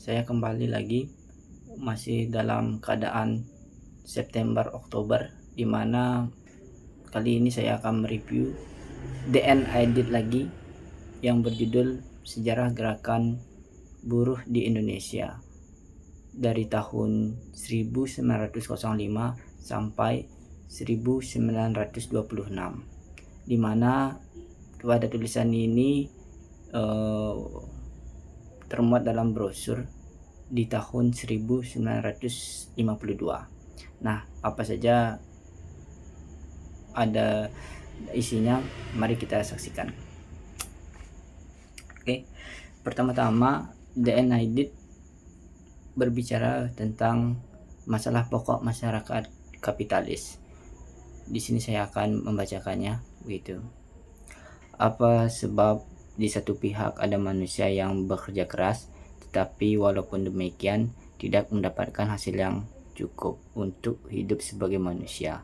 saya kembali lagi masih dalam keadaan September Oktober, dimana kali ini saya akan mereview DN Edit lagi yang berjudul Sejarah Gerakan Buruh di Indonesia dari tahun 1905 sampai 1926, dimana pada tulisan ini termuat dalam brosur di tahun 1952. Nah, apa saja ada isinya, mari kita saksikan. Oke, pertama-tama DN Edit berbicara tentang masalah pokok masyarakat kapitalis. Di sini saya akan membacakannya begitu. Apa sebab di satu pihak ada manusia yang bekerja keras, tetapi walaupun demikian tidak mendapatkan hasil yang cukup untuk hidup sebagai manusia.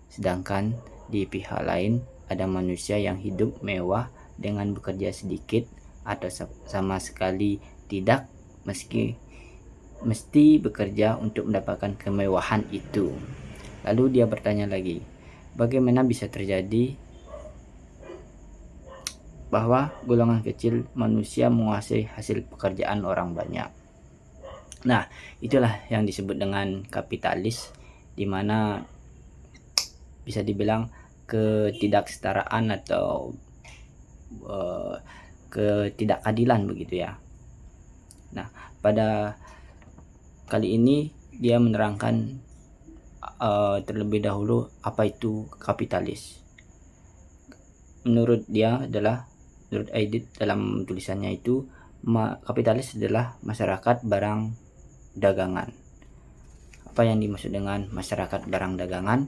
Sedangkan di pihak lain ada manusia yang hidup mewah dengan bekerja sedikit atau sama sekali tidak, mesti bekerja untuk mendapatkan kemewahan itu. Lalu dia bertanya lagi, bagaimana bisa terjadi bahwa golongan kecil manusia menguasai hasil pekerjaan orang banyak? Nah, itulah yang disebut dengan kapitalis, di mana bisa dibilang ketidaksetaraan atau ketidakadilan begitu ya. Nah, pada kali ini dia menerangkan terlebih dahulu apa itu kapitalis. Menurut Edit dalam tulisannya itu, kapitalis adalah masyarakat barang dagangan. Apa yang dimaksud dengan masyarakat barang dagangan?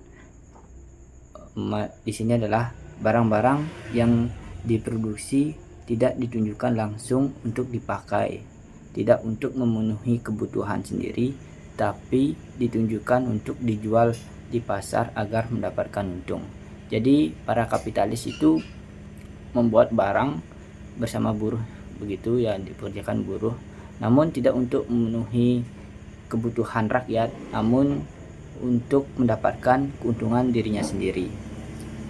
Di sini adalah barang-barang yang diproduksi tidak ditunjukkan langsung untuk dipakai, tidak untuk memenuhi kebutuhan sendiri, tapi ditunjukkan untuk dijual di pasar agar mendapatkan untung. Jadi para kapitalis itu membuat barang bersama buruh begitu ya, dikerjakan buruh, namun tidak untuk memenuhi kebutuhan rakyat, namun untuk mendapatkan keuntungan dirinya sendiri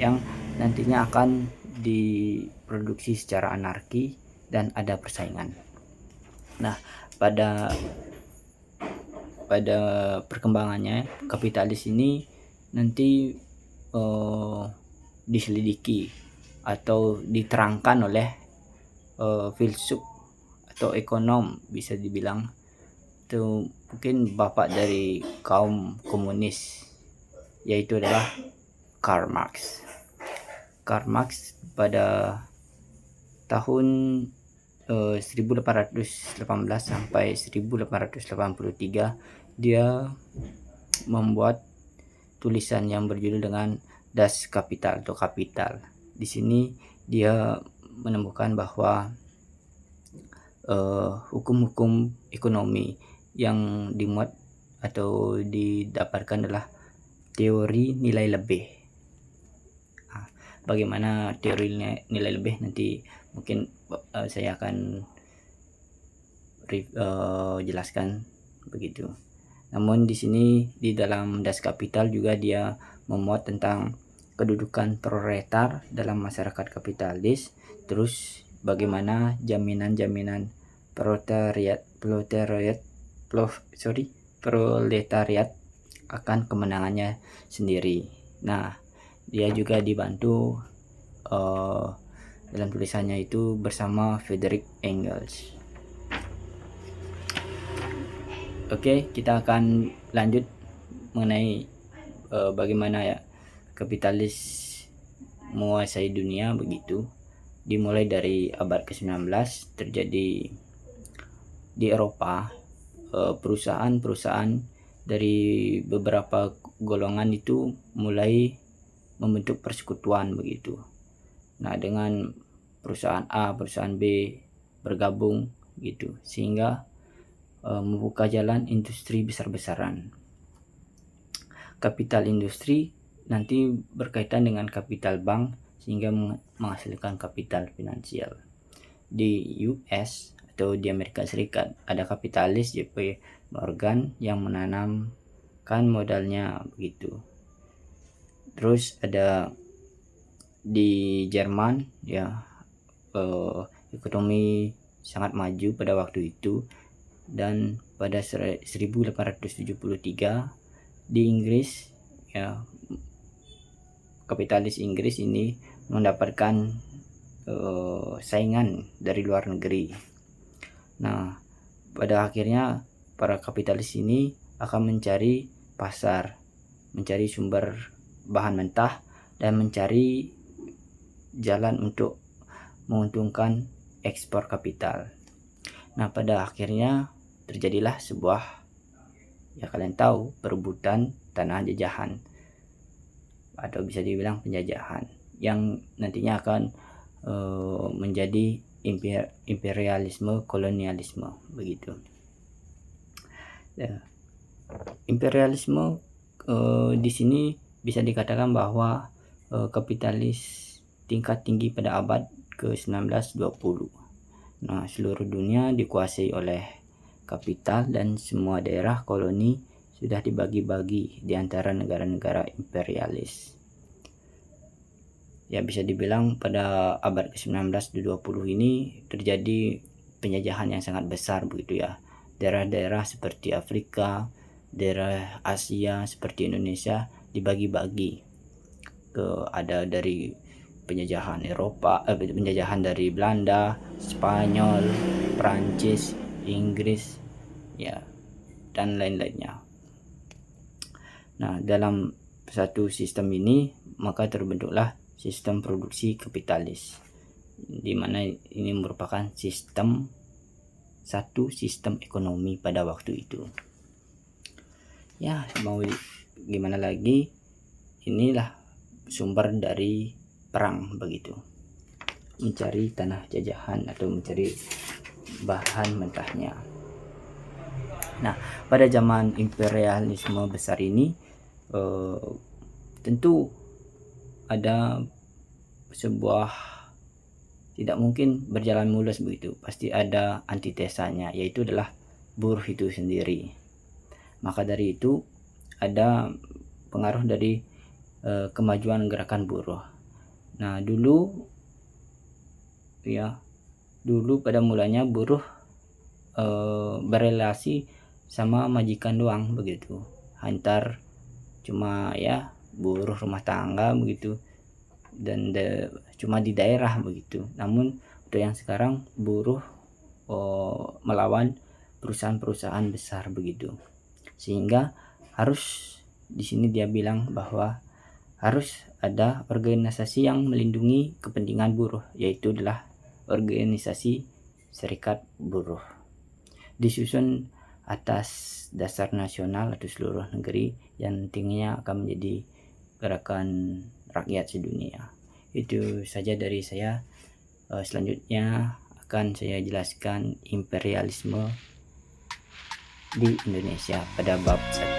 yang nantinya akan diproduksi secara anarki dan ada persaingan. Nah, pada perkembangannya kapitalis ini nanti diselidiki atau diterangkan oleh filsuf atau ekonom, bisa dibilang itu mungkin bapak dari kaum komunis, yaitu adalah Karl Marx. Karl Marx pada tahun 1818 sampai 1883 dia membuat tulisan yang berjudul dengan Das Kapital atau Kapital. Di sini dia menemukan bahwa hukum-hukum ekonomi yang dimuat atau didapatkan adalah teori nilai lebih. Bagaimana teori nilai lebih nanti mungkin saya akan jelaskan begitu. Namun di sini di dalam Das Kapital juga dia memuat tentang kedudukan proletar dalam masyarakat kapitalis, terus bagaimana jaminan-jaminan proletariat akan kemenangannya sendiri. Nah, dia juga dibantu dalam tulisannya itu bersama Friedrich Engels. Oke, kita akan lanjut mengenai bagaimana ya kapitalis menguasai dunia begitu. Dimulai dari abad ke-19 terjadi di Eropa, perusahaan-perusahaan dari beberapa golongan itu mulai membentuk persekutuan begitu. Nah, dengan perusahaan A, perusahaan B bergabung gitu, sehingga membuka jalan industri besar-besaran. Kapital industri nanti berkaitan dengan kapital bank sehingga menghasilkan kapital finansial. Di US atau di Amerika Serikat ada kapitalis JP Morgan yang menanamkan modalnya begitu. Terus ada di Jerman ya, ekonomi sangat maju pada waktu itu, dan pada 1873 di Inggris ya, kapitalis Inggris ini mendapatkan saingan dari luar negeri. Nah, pada akhirnya para kapitalis ini akan mencari pasar, mencari sumber bahan mentah, dan mencari jalan untuk menguntungkan ekspor kapital. Nah, pada akhirnya terjadilah sebuah, ya kalian tahu, perebutan tanah jajahan atau bisa dibilang penjajahan yang nantinya akan menjadi imperialisme kolonialisme begitu. Imperialisme di sini bisa dikatakan bahwa kapitalis tingkat tinggi pada abad ke-19-20. Nah, seluruh dunia dikuasai oleh kapital dan semua daerah koloni sudah dibagi-bagi di antara negara-negara imperialis. Ya, bisa dibilang pada abad ke-19-20 ini terjadi penjajahan yang sangat besar begitu ya. Daerah-daerah seperti Afrika, daerah Asia seperti Indonesia dibagi-bagi ke, ada dari penjajahan Eropa, penjajahan dari Belanda, Spanyol, Prancis, Inggris ya, dan lain-lainnya. Nah, dalam satu sistem ini maka terbentuklah sistem produksi kapitalis, di mana ini merupakan satu sistem ekonomi pada waktu itu. Ya, mau gimana lagi, inilah sumber dari perang begitu, mencari tanah jajahan atau mencari bahan mentahnya. Nah, pada zaman imperialisme besar ini tentu ada sebuah, tidak mungkin berjalan mulus begitu, pasti ada antitesanya, yaitu adalah buruh itu sendiri. Maka dari itu ada pengaruh dari kemajuan gerakan buruh. Nah, dulu pada mulanya buruh berelasi sama majikan doang begitu, antar cuma ya buruh rumah tangga begitu, dan cuma di daerah begitu. Namun untuk yang sekarang buruh melawan perusahaan-perusahaan besar begitu, sehingga harus di sini dia bilang bahwa harus ada organisasi yang melindungi kepentingan buruh, yaitu adalah organisasi serikat buruh, disusun atas dasar nasional atau seluruh negeri yang nantinya akan menjadi gerakan rakyat sedunia. Itu saja dari saya. Selanjutnya akan saya jelaskan imperialisme di Indonesia pada bab 1.